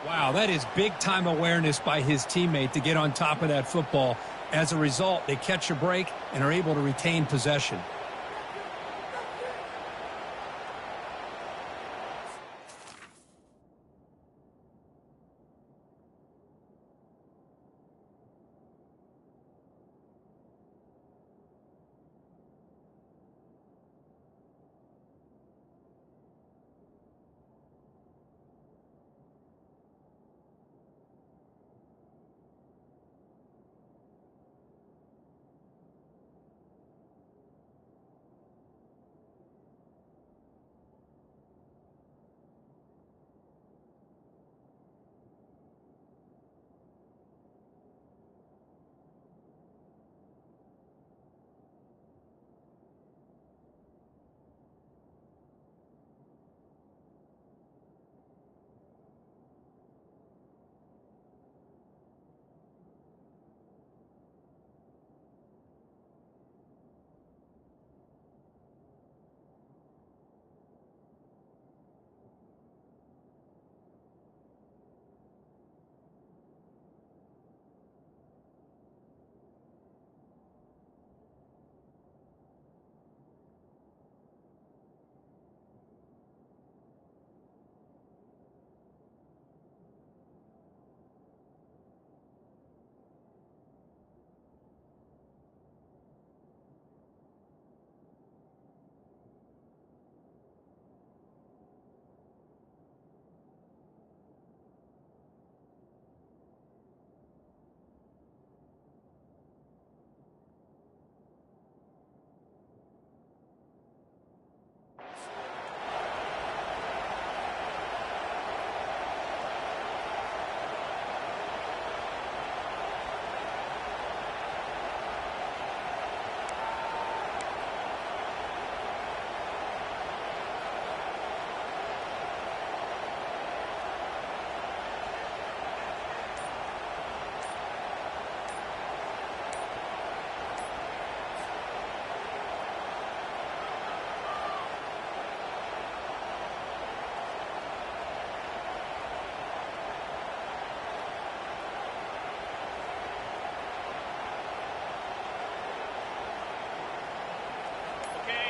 Wow, that is big-time awareness by his teammate to get on top of that football. As a result, they catch a break and are able to retain possession.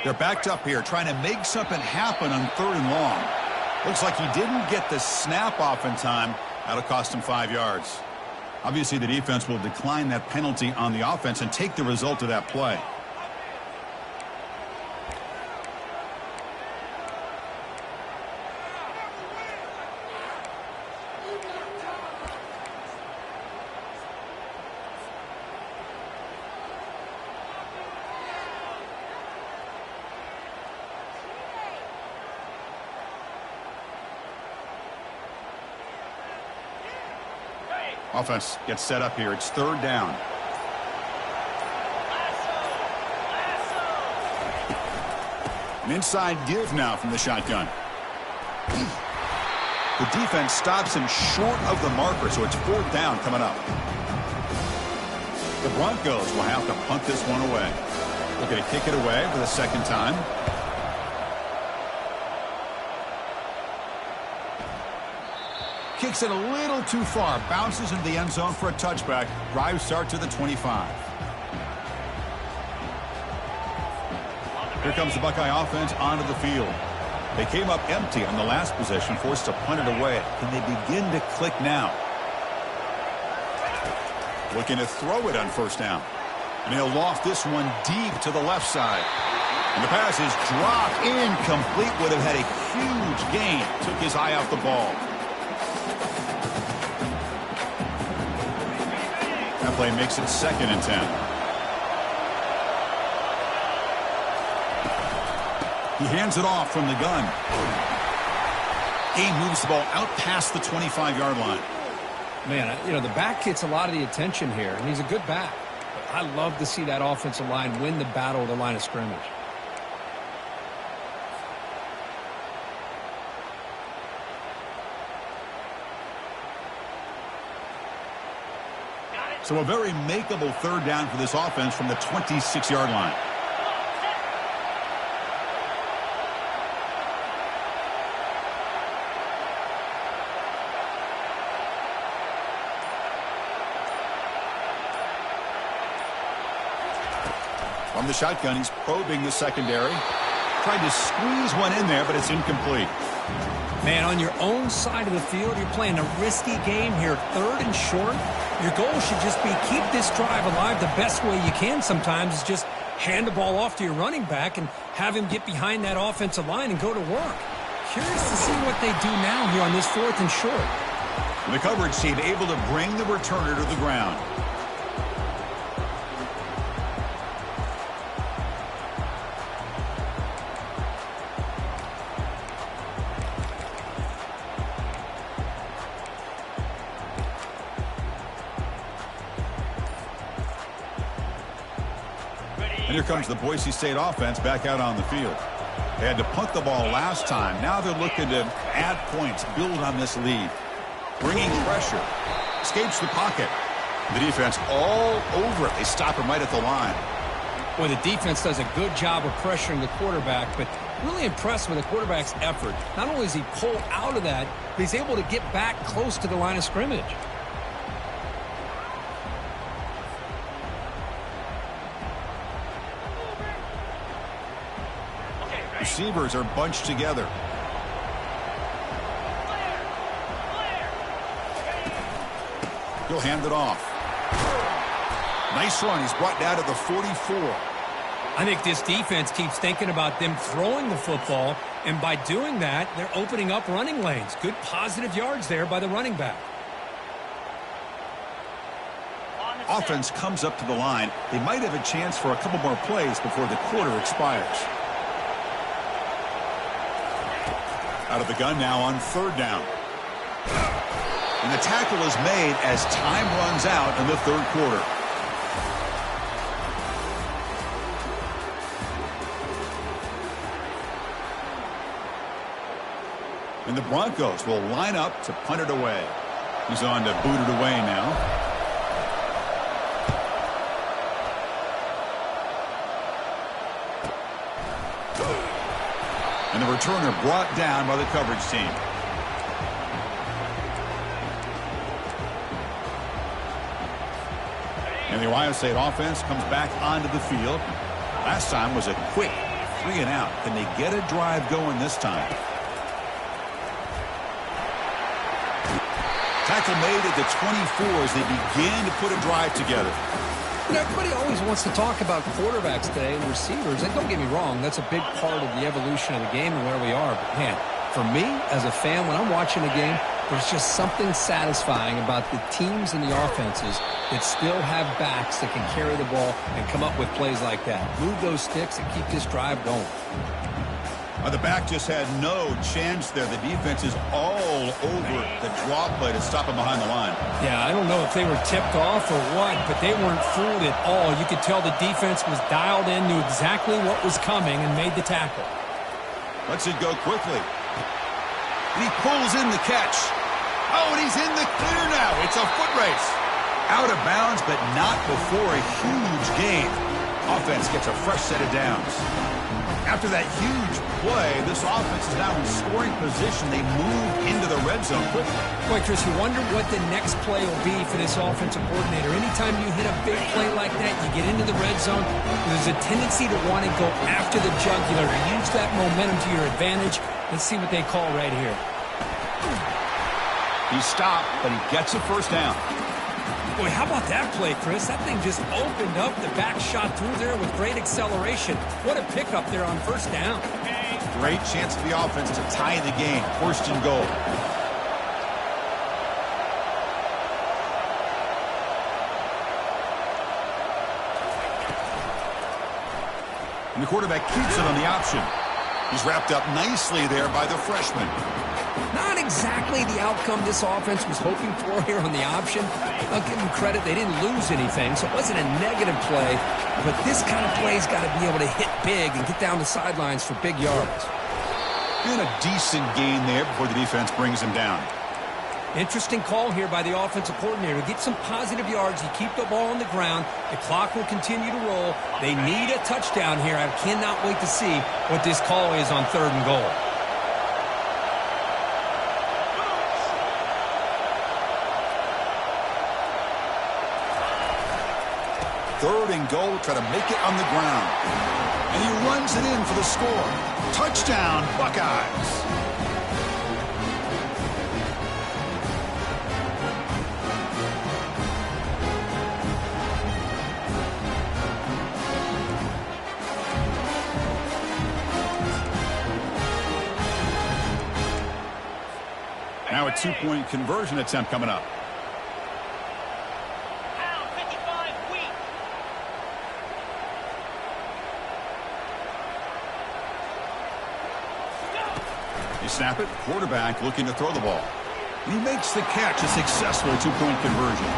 They're backed up here trying to make something happen on 3rd and long. Looks like he didn't get the snap off in time. That'll cost him 5 yards. Obviously, the defense will decline that penalty on the offense and take the result of that play. Offense gets set up here. It's 3rd down. An inside give now from the shotgun. The defense stops him short of the marker, so it's 4th down coming up. The Broncos will have to punt this one away. Looking to kick it away for the 2nd time. Kicks it a little too far. Bounces into the end zone for a touchback. Drive start to the 25. Here comes the Buckeye offense onto the field. They came up empty on the last possession, forced to punt it away. Can they begin to click now? Looking to throw it on 1st down. And he'll loft this one deep to the left side. And the pass is dropped incomplete. Would have had a huge gain. Took his eye off the ball. That play makes it 2nd and 10. He hands it off from the gun. He moves the ball out past the 25-yard line. Man, you know, the back gets a lot of the attention here, and he's a good back. But I love to see that offensive line win the battle at the line of scrimmage. So a very makeable 3rd down for this offense from the 26-yard line. From the shotgun, he's probing the secondary. Tried to squeeze one in there, but it's incomplete. Man, on your own side of the field, you're playing a risky game here. 3rd and short. Your goal should just be keep this drive alive the best way you can sometimes is just hand the ball off to your running back and have him get behind that offensive line and go to work. Curious to see what they do now here on this 4th and short. The coverage team able to bring the returner to the ground. And here comes the Boise State offense back out on the field. They had to punt the ball last time. Now they're looking to add points, build on this lead. Bringing pressure. Escapes the pocket. The defense all over it. They stop him right at the line. Well, the defense does a good job of pressuring the quarterback, but really impressed with the quarterback's effort. Not only does he pull out of that, but he's able to get back close to the line of scrimmage. Receivers are bunched together. He'll hand it off. Nice run. He's brought down to the 44. I think this defense keeps thinking about them throwing the football, and by doing that, they're opening up running lanes. Good positive yards there by the running back. Offense comes up to the line. They might have a chance for a couple more plays before the quarter expires. Out of the gun now on 3rd down. And the tackle is made as time runs out in the 3rd quarter. And the Broncos will line up to punt it away. He's on to boot it away now. And the returner brought down by the coverage team. And the Ohio State offense comes back onto the field. Last time was a quick 3 and out. Can they get a drive going this time? Tackle made at the 24 as they begin to put a drive together. You know, everybody always wants to talk about quarterbacks today and receivers. And don't get me wrong, that's a big part of the evolution of the game and where we are. But, man, for me as a fan, when I'm watching a game, there's just something satisfying about the teams and the offenses that still have backs that can carry the ball and come up with plays like that. Move those sticks and keep this drive going. The back just had no chance there. The defense is all over the draw play to stop him behind the line. Yeah, I don't know if they were tipped off or what, but they weren't fooled at all. You could tell the defense was dialed in, knew exactly what was coming, and made the tackle. Lets it go quickly. And he pulls in the catch. Oh, and he's in the clear now. It's a foot race. Out of bounds, but not before a huge gain. Offense gets a fresh set of downs. After that huge play, this offense is now in scoring position. They move into the red zone quickly. Boy, Chris, you wonder what the next play will be for this offensive coordinator. Anytime you hit a big play like that, you get into the red zone, there's a tendency to want to go after the jugular, to use that momentum to your advantage. Let's see what they call right here. He stopped, but he gets a first down. Boy, how about that play, Chris? That thing just opened up. The back shot through there with great acceleration. What a pickup there on first down. Great chance for the offense to tie the game. 1st and goal. And the quarterback keeps it on the option. He's wrapped up nicely there by the freshman. Not exactly the outcome this offense was hoping for here on the option. I'll give them credit. They didn't lose anything, so it wasn't a negative play. But this kind of play's got to be able to hit big and get down the sidelines for big yards. And a decent gain there before the defense brings him down. Interesting call here by the offensive coordinator. Get some positive yards. You keep the ball on the ground. The clock will continue to roll. They need a touchdown here. I cannot wait to see what this call is on 3rd and goal. 3rd and goal. Try to make it on the ground. And he runs it in for the score. Touchdown, Buckeyes. Now a 2-point conversion attempt coming up. You snap it, quarterback looking to throw the ball. He makes the catch, a successful 2-point conversion.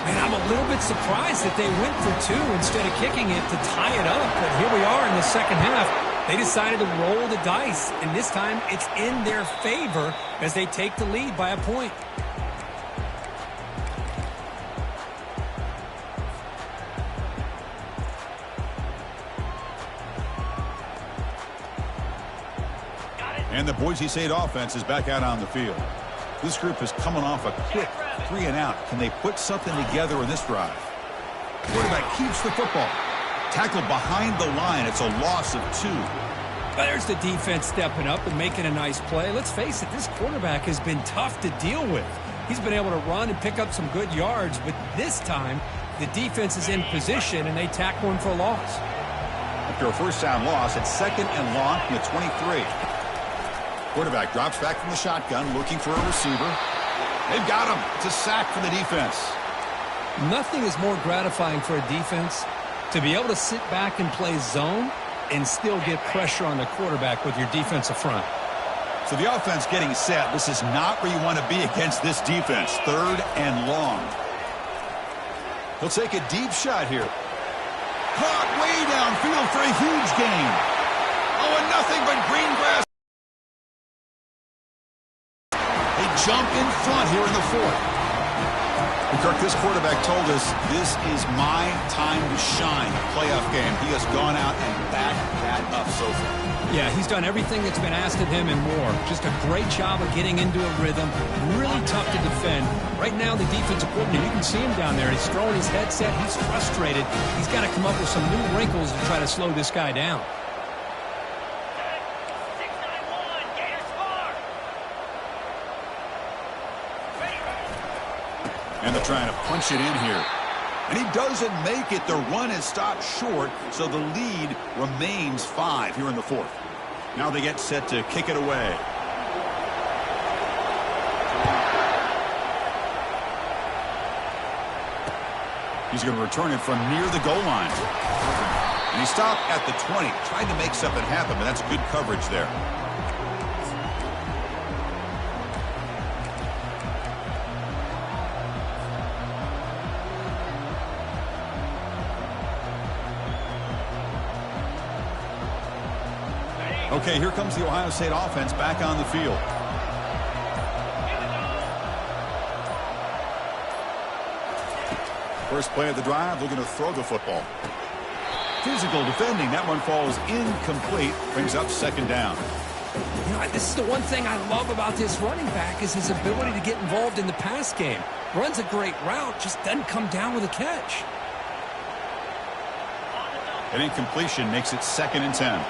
Man, I'm a little bit surprised that they went for 2 instead of kicking it to tie it up. But here we are in the second half. They decided to roll the dice, and this time it's in their favor as they take the lead by a point. And the Boise State offense is back out on the field. This group is coming off a quick 3-and-out. Can they put something together in this drive? Quarterback keeps the football. Tackled behind the line. It's a loss of 2. There's the defense stepping up and making a nice play. Let's face it, this quarterback has been tough to deal with. He's been able to run and pick up some good yards, but this time the defense is in position and they tack one for a loss. After a first down loss, it's 2nd and long from the 23. Quarterback drops back from the shotgun, looking for a receiver. They've got him. It's a sack for the defense. Nothing is more gratifying for a defense to be able to sit back and play zone and still get pressure on the quarterback with your defensive front. So the offense getting set. This is not where you want to be against this defense. 3rd and long. He'll take a deep shot here. Caught way downfield for a huge gain. Oh, and nothing but green grass. They jump in front here in the 4th. And Kirk, this quarterback told us this is my time to shine. Playoff game. He has gone out and backed that up so far. Yeah, he's done everything that's been asked of him and more. Just a great job of getting into a rhythm. Really tough to defend. Right now, the defensive coordinator, you can see him down there. He's throwing his headset. He's frustrated. He's got to come up with some new wrinkles to try to slow this guy down. And they're trying to punch it in here. And he doesn't make it. The run is stopped short, so the lead remains 5 here in the 4th. Now they get set to kick it away. He's going to return it from near the goal line. And he stopped at the 20, trying to make something happen, but that's good coverage there. Okay, here comes the Ohio State offense back on the field. First play of the drive, looking to throw the football. Physical defending. That one falls incomplete. Brings up 2nd down. You know, this is the one thing I love about this running back is his ability to get involved in the pass game. Runs a great route, just doesn't come down with a catch. An incompletion makes it 2nd and 10.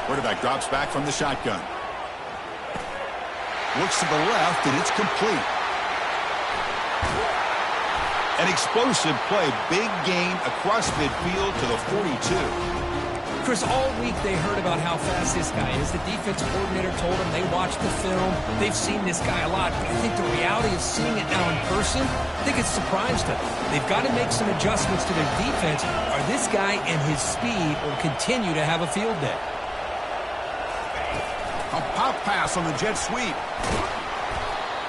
Quarterback drops back from the shotgun. Looks to the left, and it's complete. An explosive play. Big gain across midfield to the 42. Chris, all week they heard about how fast this guy is. The defensive coordinator told them they watched the film. They've seen this guy a lot. But I think the reality of seeing it now in person, I think it's surprised them. They've got to make some adjustments to their defense, or this guy and his speed will continue to have a field day. A pop pass on the jet sweep.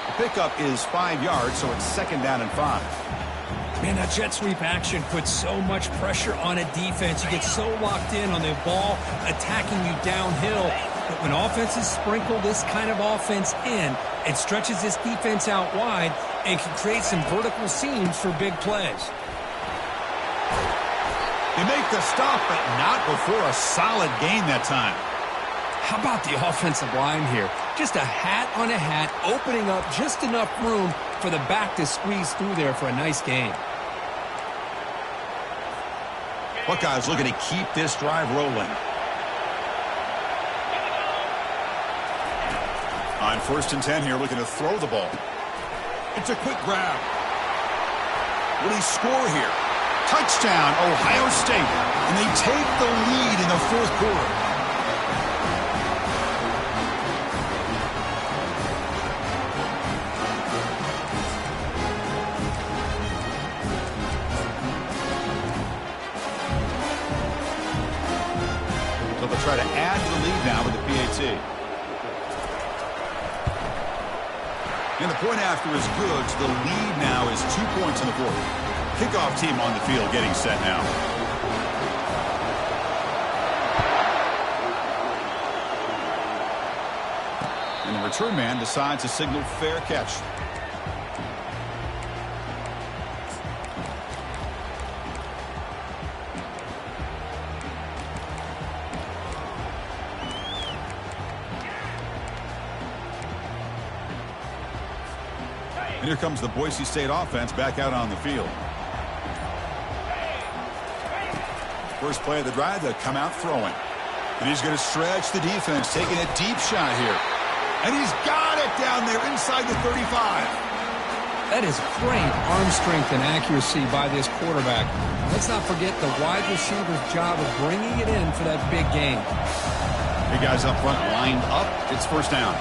The pickup is 5 yards, so it's 2nd down and 5. Man, that jet sweep action puts so much pressure on a defense. You get so locked in on the ball attacking you downhill. But when offenses sprinkle this kind of offense in, it stretches this defense out wide and can create some vertical seams for big plays. They make the stop, but not before a solid gain that time. How about the offensive line here? Just a hat on a hat, opening up just enough room for the back to squeeze through there for a nice gain. Buckeyes looking to keep this drive rolling. On 1st and 10 here, looking to throw the ball. It's a quick grab. Will he score here? Touchdown, Ohio State. And they take the lead in the 4th quarter. So they'll try to add to the lead now with the PAT. And the point after is good, so the lead now is 2 points in the 4th. Kickoff team on the field getting set now. And the return man decides to signal fair catch. And here comes the Boise State offense back out on the field. First play of the drive, they'll come out throwing. And he's going to stretch the defense, taking a deep shot here. And he's got it down there inside the 35. That is great arm strength and accuracy by this quarterback. Let's not forget the wide receiver's job of bringing it in for that big game. Big guys up front lined up. It's 1st down.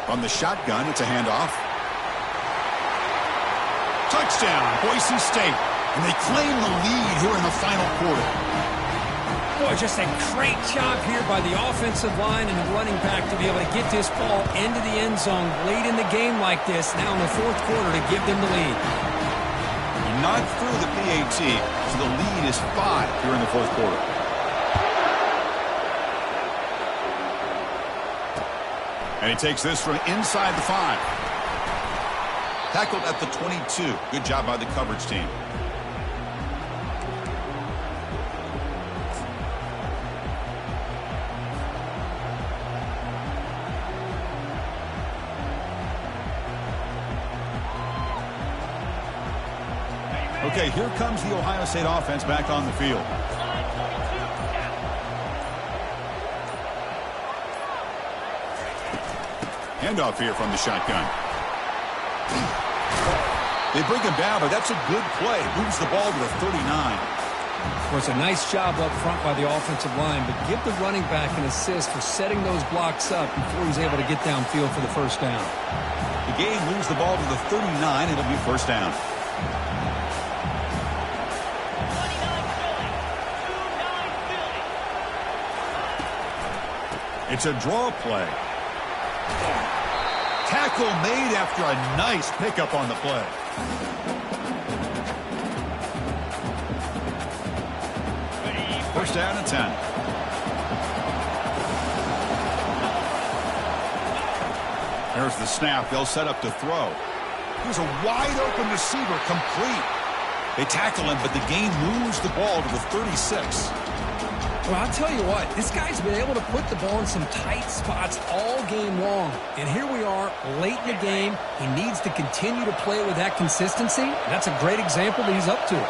From the shotgun, it's a handoff. Touchdown, Boise State. And they claim the lead here in the final quarter. Boy, just a great job here by the offensive line and the running back to be able to get this ball into the end zone late in the game like this, now in the 4th quarter, to give them the lead. Not through the PAT, so the lead is 5 here in the 4th quarter. And he takes this from inside the 5. Tackled at the 22. Good job by the coverage team. Okay, here comes the Ohio State offense back on the field. Handoff here from the shotgun. They bring him down, but that's a good play. Moves the ball to the 39. Of course, a nice job up front by the offensive line, but give the running back an assist for setting those blocks up before he's able to get downfield for the 1st down. The game moves the ball to the 39. It'll be 1st down. It's a draw play. Tackle made after a nice pickup on the play. First down and 10. There's the snap. They'll set up to throw. Here's a wide open receiver, complete. They tackle him, but the gain moves the ball to the 36. Well, I'll tell you what, this guy's been able to put the ball in some tight spots all game long. And here we are, late in the game. He needs to continue to play with that consistency. That's a great example that he's up to it.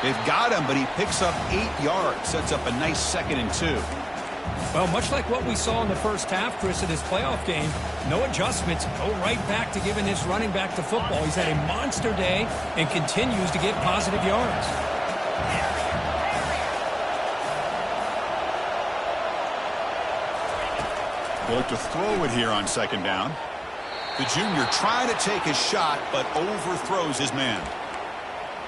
They've got him, but he picks up 8 yards. Sets up a nice 2nd and 2. Well, much like what we saw in the first half, Chris, of this playoff game, no adjustments, go right back to giving this running back to football. He's had a monster day and continues to get positive yards. They look to throw it here on 2nd down. The junior trying to take a shot, but overthrows his man.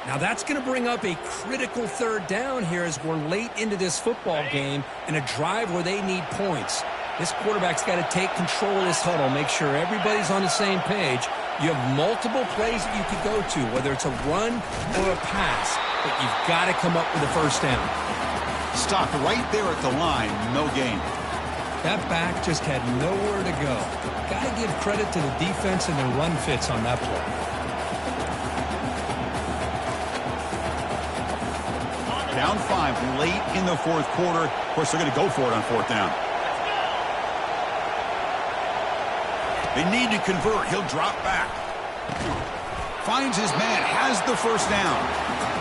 Now that's going to bring up a critical 3rd down here as we're late into this football game in a drive where they need points. This quarterback's got to take control of this huddle, make sure everybody's on the same page. You have multiple plays that you could go to, whether it's a run or a pass, but you've got to come up with a 1st down. Stopped right there at the line, no gain. That back just had nowhere to go. Got to give credit to the defense and their run fits on that play. Down 5 late in the fourth quarter. Of course, they're going to go for it on fourth down. They need to convert. He'll drop back. Finds his man. Has the first down.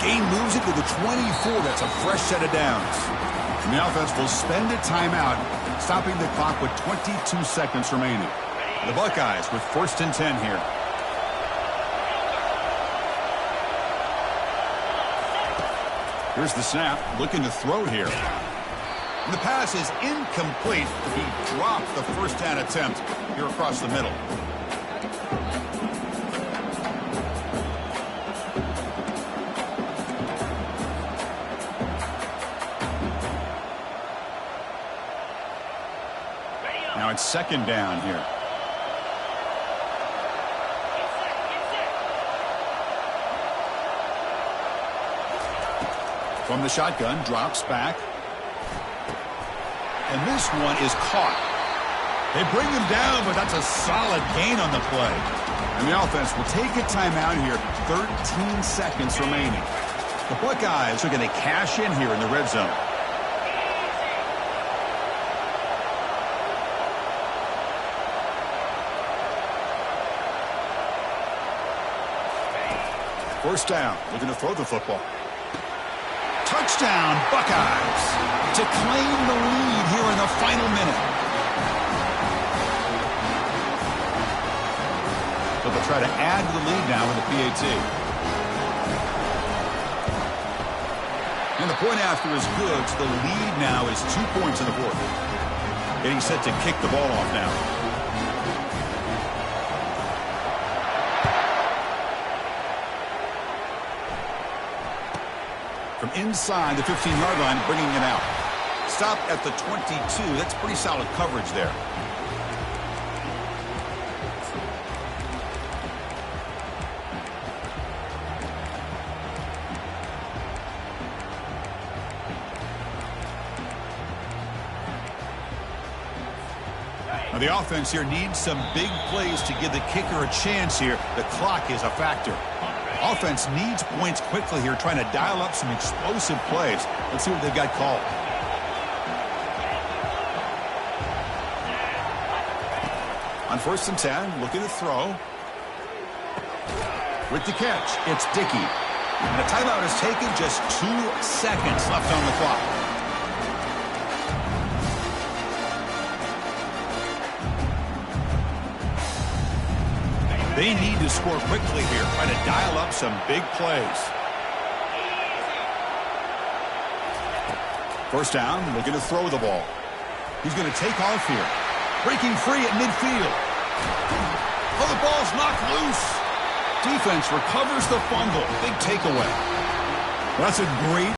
Gain moves it to the 24. That's a fresh set of downs. And the offense will spend a timeout, stopping the clock with 22 seconds remaining. The Buckeyes with 1st and 10 here. Here's the snap, looking to throw here. And the pass is incomplete. He dropped the first down attempt here across the middle. Now it's 2nd down here. From the shotgun, drops back. And this one is caught. They bring him down, but that's a solid gain on the play. And the offense will take a timeout here. 13 seconds remaining. The Buckeyes are going to cash in here in the red zone. First down, looking to throw the football. Touchdown, Buckeyes, to claim the lead here in the final minute. But they'll try to add to the lead now with the PAT. And the point after is good, so the lead now is 2 points in the fourth. Getting set to kick the ball off now. From inside the 15-yard line, bringing it out. Stop at the 22. That's pretty solid coverage there. Now the offense here needs some big plays to give the kicker a chance here. The clock is a factor. Offense needs points quickly here, trying to dial up some explosive plays. Let's see what they've got called. On 1st and 10, looking to throw. With the catch, it's Dickey. And a timeout is taken, just 2 seconds left on the clock. They need to score quickly here, trying to dial up some big plays. First down, looking to throw the ball. He's going to take off here. Breaking free at midfield. Oh, the ball's knocked loose. Defense recovers the fumble. Big takeaway. That's a great